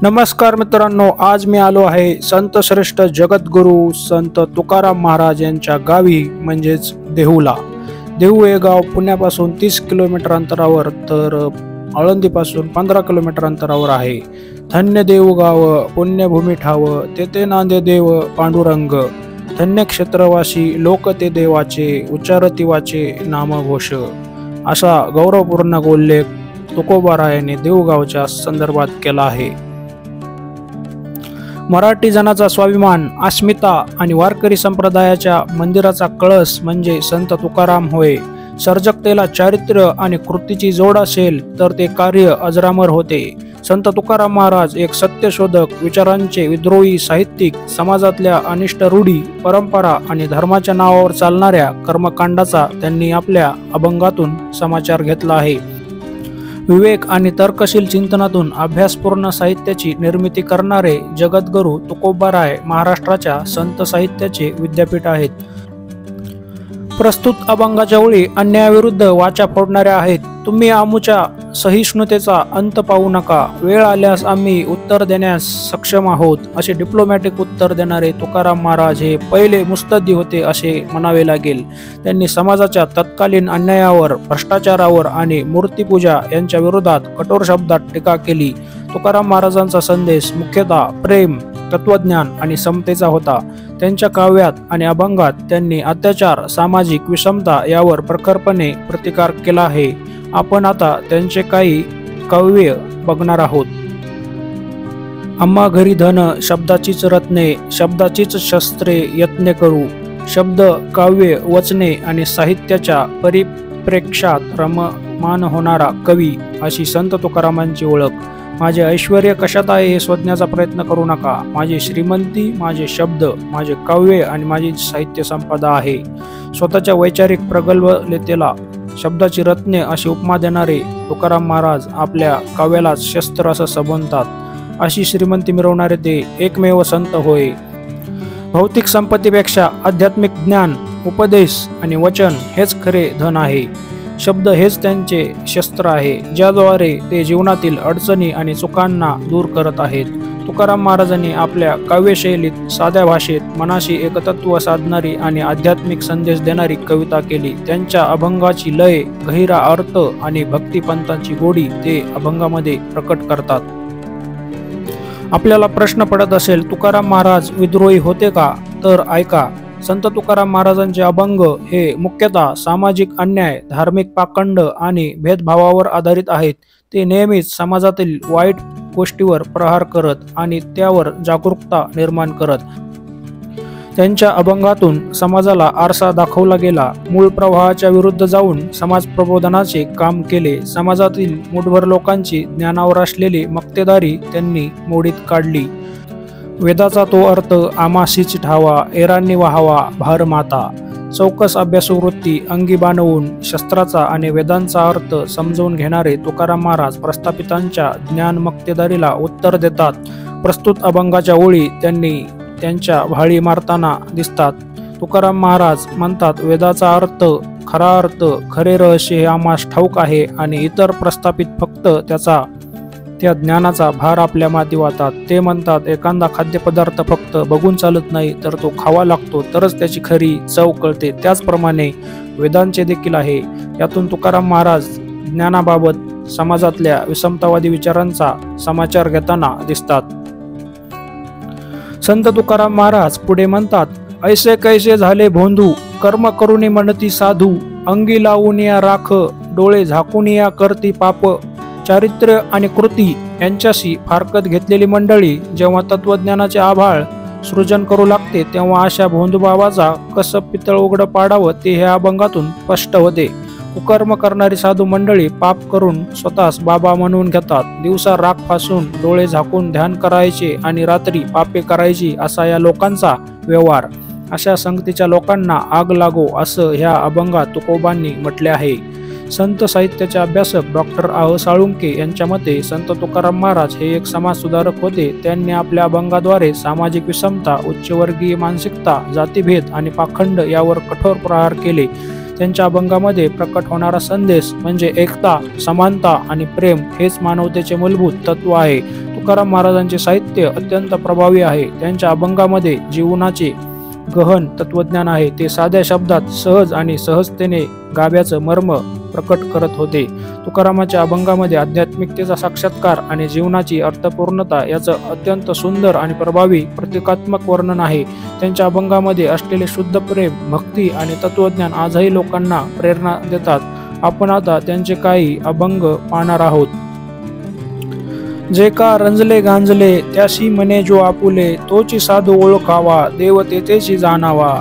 नमस्कार मित्रांनो, आज मी आलो आहे संत श्रेष्ठ जगद्गुरू संत तुकाराम महाराज यांच्या गावी म्हणजेच देहूला। देहू हे गाव पुण्यापासून 30 किलोमीटर अंतरावर तर आळंदीपासून 15 किलोमीटर अंतरावर आहे। धन्य देहू गाव पुण्यभूमी ठाव, तेथे नांदे देव पांडुरंग। धन्य क्षेत्रवासी लोक ते देवाचे, उच्चारती वाचे नामघोष। असा गौरवपूर्ण उल्लेख तुकोबारायाने देहू गावच्या संदर्भात केला आहे। मराठी जनाचा स्वाभिमान, अस्मिता आणि वारकरी संप्रदायाच्या मंदिराचा कळस म्हणजे संत तुकाराम होय। सर्जकतेला चारित्र्य आणि कृतीची जोड असेल तर ते कार्य अजरामर होते। संत तुकाराम महाराज एक सत्यशोधक, विचारांचे विद्रोही साहित्यिक, समाजातल्या अनिष्ट रूढी, परंपरा आणि धर्माच्या नावावर चालणाऱ्या कर्मकांडाचा त्यांनी आपल्या अभंगातून समाचार घेतला आहे। विवेक आणि तर्कशील चिंतनातून अभ्यासपूर्ण साहित्याची निर्मिती करणारे जगद्गुरू तुकोबाराय महाराष्ट्राच्या संत साहित्याचे विद्यापीठ आहेत। प्रस्तुत अभंगाच्या ओळी अन्यायाविरुद्ध वाचा फोडणाऱ्या आहेत। तुम्ही आमच्या सहिष्णुतेचा अंत पाहू नका, वेळ आल्यास आम्ही उत्तर देण्यास सक्षम आहोत, असे डिप्लोमॅटिक उत्तर देणारे तुकाराम महाराज हे पहिले मुत्सद्दी होते असे म्हणावे लागेल। त्यांनी समाजाच्या तत्कालीन अन्यायावर, भ्रष्टाचारावर आणि मूर्तीपूजा यांच्या विरोधात कठोर शब्दात टीका केली। तुकाराम महाराजांचा संदेश मुख्यतः प्रेम, तत्वज्ञान आणि समतेचा होता। त्यांच्या काव्यात आणि अभंगात त्यांनी अत्याचार, सामाजिक विषमता यावर प्रखरपणे प्रतिकार केला आहे। आपण आता त्यांचे काही काव्य बघणार आहोत। आम्हा घरी धन, शब्दाचीच रत्ने, शब्दाचीच शस्त्रे यत्ने करू। शब्द, काव्य, वचने आणि साहित्याच्या परिप्रेक्षात रममान होणारा कवी, अशी संत तुकारामांची ओळख। माझे ऐश्वर्य कशात आहे हे शोधण्याचा प्रयत्न करू नका। माझी श्रीमंती, माझे शब्द, माझे काव्य आणि माझी साहित्य संपदा आहे। स्वतःच्या वैचारिक प्रगल्भतेला शब्दाची रत्ने अशी उपमा देणारे तुकाराम महाराज आपल्या काव्याला शस्त्र असं संबोधतात। अशी श्रीमंती मिरवणारे ते एकमेव संत होय। भौतिक संपत्तीपेक्षा आध्यात्मिक ज्ञान, उपदेश आणि वचन हेच खरे धन आहे। शब्द हेच त्यांचे शस्त्र आहे, ज्याद्वारे ते जीवनातील अडचणी आणि चुकांना दूर करत आहेत। तुकाराम महाराजांनी आपल्या काव्यशैलीत साध्या भाषेत मनाशी एकतत्व साधणारी आणि आध्यात्मिक संदेश देणारी कविता केली। त्यांच्या अभंगाची लय, गहिरा अर्थ आणि भक्तिपंथांची गोडी ते अभंगामध्ये प्रकट करतात। आपल्याला प्रश्न पडत असेल, तुकाराम महाराज विद्रोही होते का? तर ऐका, संत तुकाराम महाराजांचे अभंग हे मुख्यतः सामाजिक अन्याय, धार्मिक पाखंड आणि भेदभावावर आधारित आहेत। ते नेहमीच समाजातील वाईट गोष्टीवर प्रहार करत आणि त्यावर जागरूकता निर्माण करत। त्यांच्या अभंगातून समाजाला आरसा दाखवला गेला, मूळ प्रवाहाच्या विरुद्ध जाऊन समाज प्रबोधनाचे काम केले। समाजातील मुठभर लोकांची ज्ञानावर असलेली मक्तेदारी त्यांनी मोडीत काढली। वेदाचा तो अर्थ आमासीच ठावा, एरांनी व्हावा भार माता। चौकस अभ्यासू वृत्ती अंगी बाणवून शस्त्राचा आणि वेदांचा अर्थ समजून घेणारे तुकाराम महाराज प्रस्थापितांच्या ज्ञान मक्तेदारीला उत्तर देतात। प्रस्तुत अभंगाच्या ओळी त्यांनी त्यांच्या भाळी मारताना दिसतात। तुकाराम महाराज म्हणतात, वेदाचा अर्थ, खरा अर्थ, खरे रहस्य हे आम्हास ठाऊक आहे आणि इतर प्रस्थापित फक्त त्या ज्ञानाचा भार आपल्या माती वाहतात। ते म्हणतात, एखादा खाद्यपदार्थ फक्त बघून चालत नाही, तर तो खावा लागतो, तरच त्याची खरी चव कळते। त्याचप्रमाणे वेदांचे देखील आहे। यातून तुकाराम महाराज ज्ञानाबाबत समाजातल्या विषमतावादी विचारांचा समाचार घेताना दिसतात। संत तुकाराम महाराज पुढे म्हणतात, ऐसे कैसे झाले भोंदू, कर्म करुणी म्हणती साधू, अंगी लावून या राख, डोळे झाकून या करती पाप. चारित्र्य आणि कृती यांच्याशी फारकत घेतलेली मंडळी जेव्हा तत्वज्ञानाचे आभाळ सृजन करू लागते तेव्हा अशा भोंदूबाबाचा कसं पितळ उघडं पाडावं ते ह्या अभंगातून स्पष्ट होते. कुकर्म करणारी साधू मंडळी पाप करून स्वतःस बाबा म्हणून घेतात. दिवसा राख फासून डोळे झाकून ध्यान करायचे आणि रात्री पापे करायची असा या लोकांचा व्यवहार. अशा संगतीच्या लोकांना आग लागो असं ह्या अभंगात तुकोबांनी म्हटले आहे. संत साहित्याचे अभ्यासक डॉक्टर आह साळुंके यांच्या मते संत तुकाराम महाराज हे एक समाज सुधारक होते. त्यांनी आपल्या अभंगाद्वारे सामाजिक विषमता, उच्चवर्गीय मानसिकता, जातीभेद आणि पाखंड यावर कठोर प्रहार केले. त्यांच्या अभंगामध्ये प्रकट होणारा संदेश म्हणजे एकता, समानता आणि प्रेम हेच मानवतेचे मूलभूत तत्व आहे. तुकाराम महाराजांचे साहित्य अत्यंत प्रभावी आहे. त्यांच्या अभंगामध्ये जीवनाचे गहन तत्वज्ञान आहे. ते साध्या शब्दात सहज आणि सहजतेने गाभ्याचं मर्म प्रकट करत होते. तुकारामाच्या अभंगामध्ये आध्यात्मिकतेचा साक्षात्कार आणि जीवनाची अर्थपूर्णता याचं अत्यंत सुंदर आणि प्रभावी प्रतिकात्मक वर्णन आहे. त्यांच्या अभंगामध्ये असलेले शुद्ध प्रेम, भक्ती आणि तत्वज्ञान आजही लोकांना प्रेरणा देतात. आपण आता त्यांचे काही अभंग पाहणार आहोत. जे का रंजले गांजले त्याशी म्हणे जो आपुले, तोची साधू ओळखावा देव तेथेची जाणावा.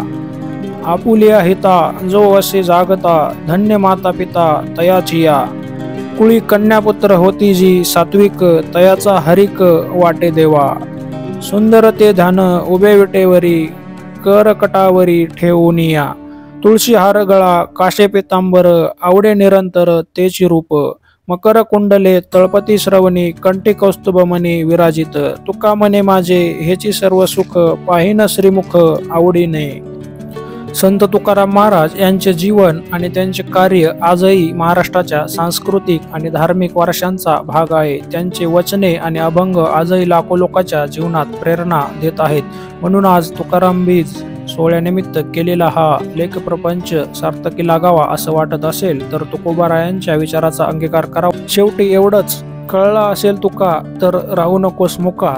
आपुलिया हिता जो असे जागता, धन्य माता पिता तयाची या. कुळी कन्यापुत्र होती जी सात्विक, तयाचा हरिक वाटे देवा. सुंदर ते ध्यान उभे विटेवरी, कर कटावरी ठेवूनिया. तुळशी हार गळा काशे पितांबर, आवडे निरंतर तेची रूप. मकर कुंडले तळपती श्रवणी, कंठी कौस्तुभमणी विराजित. तुका म्हणे माझे हेची सर्व सुख, पाहिन श्रीमुख आवडीने. संत तुकाराम महाराज यांचे जीवन आणि त्यांचे कार्य आजही महाराष्ट्राच्या सांस्कृतिक आणि धार्मिक वारशांचा भाग आहे. त्यांचे वचने आणि अभंग आजही लाखो लोकांच्या जीवनात प्रेरणा देत आहेत. म्हणून आज तुकाराम बीज सोहळ्यानिमित्त केलेला हा लेखप्रपंच सार्थकी लागावा असं वाटत असेल तर तुकोबारायांच्या विचाराचा अंगीकार करावा. शेवटी एवढंच, कळला असेल तुका तर राहू नकोस मुका.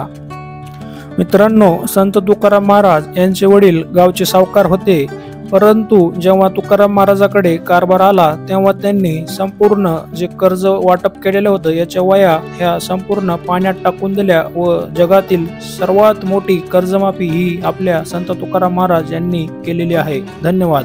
मित्रांनो, संत तुकाराम महाराज यांचे वडील गावचे सावकार होते. परंतु जेव्हा तुकाराम महाराजाकडे कारभार आला तेव्हा त्यांनी संपूर्ण जे कर्ज वाटप केलेलं होतं याच्या वया ह्या संपूर्ण पाण्यात टाकून दिल्या व जगातील सर्वात मोठी कर्जमाफी ही आपल्या संत तुकाराम महाराज यांनी केलेली आहे. धन्यवाद.